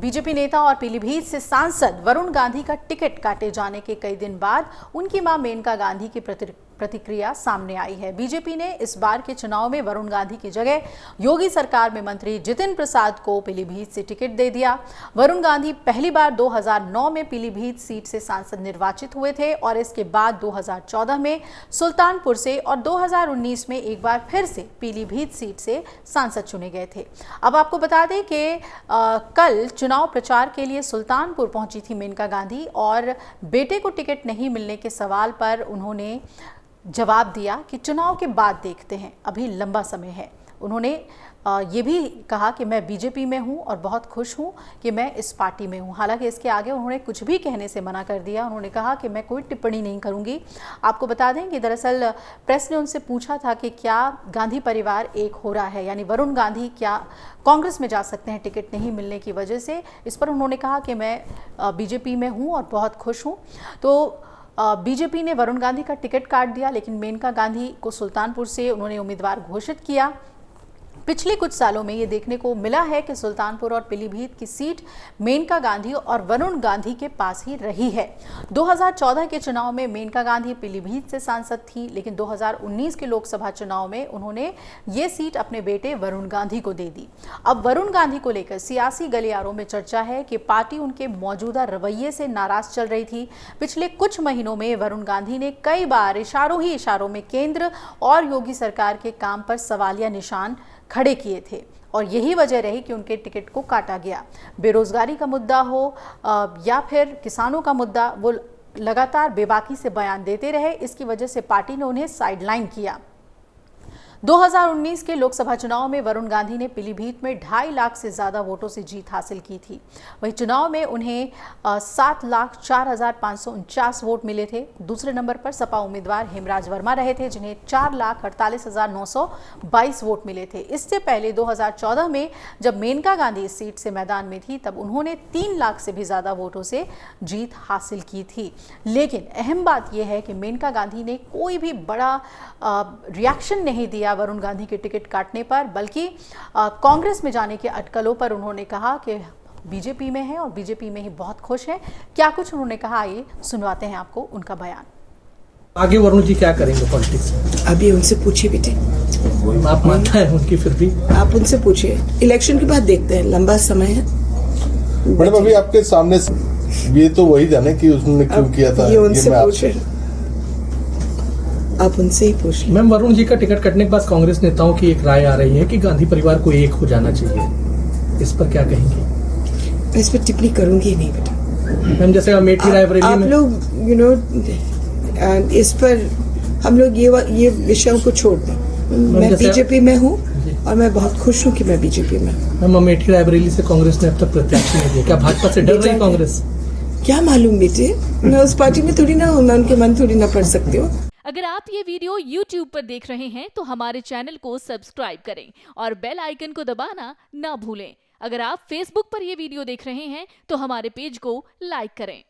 BJP नेता और पीलीभीत से सांसद वरुण गांधी का टिकट काटे जाने के कई दिन बाद उनकी मां मेनका गांधी की प्रतिक्रिया सामने आई है। बीजेपी ने इस बार के चुनाव में वरुण गांधी की जगह योगी सरकार में मंत्री जितिन प्रसाद को पीलीभीत से टिकट दे दिया। वरुण गांधी पहली बार 2009 में पीलीभीत सीट से सांसद निर्वाचित हुए थे और इसके बाद 2014 में सुल्तानपुर से और 2019 में एक बार फिर से पीलीभीत सीट से सांसद चुने गए थे। अब आपको बता दें कि कल चुनाव प्रचार के लिए सुल्तानपुर पहुंची थी मेनका गांधी और बेटे को टिकट नहीं मिलने के सवाल पर उन्होंने जवाब दिया कि चुनाव के बाद देखते हैं, अभी लंबा समय है। उन्होंने ये भी कहा कि मैं बीजेपी में हूं और बहुत खुश हूं कि मैं इस पार्टी में हूं। हालांकि इसके आगे उन्होंने कुछ भी कहने से मना कर दिया। उन्होंने कहा कि मैं कोई टिप्पणी नहीं करूंगी। आपको बता दें कि दरअसल प्रेस ने उनसे पूछा था कि क्या गांधी परिवार एक हो रहा है, यानी वरुण गांधी क्या कांग्रेस में जा सकते हैं टिकट नहीं मिलने की वजह से। इस पर उन्होंने कहा कि मैं बीजेपी में हूँ और बहुत खुश हूँ। तो बीजेपी ने वरुण गांधी का टिकट काट दिया, लेकिन मेनका गांधी को सुल्तानपुर से उन्होंने उम्मीदवार घोषित किया। पिछले कुछ सालों में ये देखने को मिला है कि सुल्तानपुर और पीलीभीत की सीट मेनका गांधी और वरुण गांधी के पास ही रही है। 2014 के चुनाव में मेनका गांधी पीलीभीत से सांसद थी, लेकिन 2019 के लोकसभा चुनाव में उन्होंने ये सीट अपने बेटे वरुण गांधी को दे दी। अब वरुण गांधी को लेकर सियासी गलियारों में चर्चा है कि पार्टी उनके मौजूदा रवैये से नाराज चल रही थी। पिछले कुछ महीनों में वरुण गांधी ने कई बार इशारों ही इशारों में केंद्र और योगी सरकार के काम पर सवालिया निशान खड़े किए थे और यही वजह रही कि उनके टिकट को काटा गया। बेरोजगारी का मुद्दा हो या फिर किसानों का मुद्दा, वो लगातार बेबाकी से बयान देते रहे। इसकी वजह से पार्टी ने उन्हें साइडलाइन किया। 2019 के लोकसभा चुनाव में वरुण गांधी ने पीलीभीत में 2.5 लाख से ज्यादा वोटों से जीत हासिल की थी। वहीं चुनाव में उन्हें 7,04,549 वोट मिले थे। दूसरे नंबर पर सपा उम्मीदवार हेमराज वर्मा रहे थे, जिन्हें 4,48,922 वोट मिले थे। इससे पहले 2014 में जब मेनका गांधी इस सीट से मैदान में थी, तब उन्होंने 3 लाख से भी ज्यादा वोटों से जीत हासिल की थी। लेकिन अहम बात यह है कि मेनका गांधी ने कोई भी बड़ा रिएक्शन नहीं दिया वरुण गांधी के टिकट काटने पर, बल्कि कांग्रेस में जाने के अटकलों पर उन्होंने कहा कि बीजेपी में है और बीजेपी में ही बहुत खुश है। क्या कुछ उन्होंने कहा, ये सुनवाते हैं आपको उनका बयान। आगे वरुण जी क्या करेंगे पॉलिटिक्स में? अभी उनसे पूछिए बेटे। आप मानता है उनकी, फिर भी आप उनसे पूछिए, इलेक्शन के बाद देखते हैं, लंबा समय है। मैडम अभी आपके सामने ये तो वही जाने कि उसने क्यों किया था, ये उनसे पूछे, आप उनसे ही पूछ लें। मैम, वरुण जी का टिकट कटने के बाद कांग्रेस नेताओं की एक राय आ रही है कि गांधी परिवार को एक हो जाना चाहिए। इस पर क्या कहेंगे? मैं इस पर टिप्पणी करूंगी नहीं बेटा। मैम, जैसे अमेठी रायबरेली आप लोग इस पर हम लोग ये विषयों को छोड़ दें। मैं बीजेपी में हूँ और मैं बहुत खुश हूँ कि मैं बीजेपी में हूँ। मैम, अमेठी रायबरेली से कांग्रेस ने अब तक प्रत्याशी नहीं दिया, क्या भाजपा से डर रही कांग्रेस? क्या मालूम बेटे, मैं उस पार्टी में थोड़ी ना हूँ, मैं उनके मन थोड़ी ना पढ़ सकती हूँ। अगर आप ये वीडियो YouTube पर देख रहे हैं तो हमारे चैनल को सब्सक्राइब करें और बेल आइकन को दबाना ना भूलें। अगर आप Facebook पर ये वीडियो देख रहे हैं तो हमारे पेज को लाइक करें।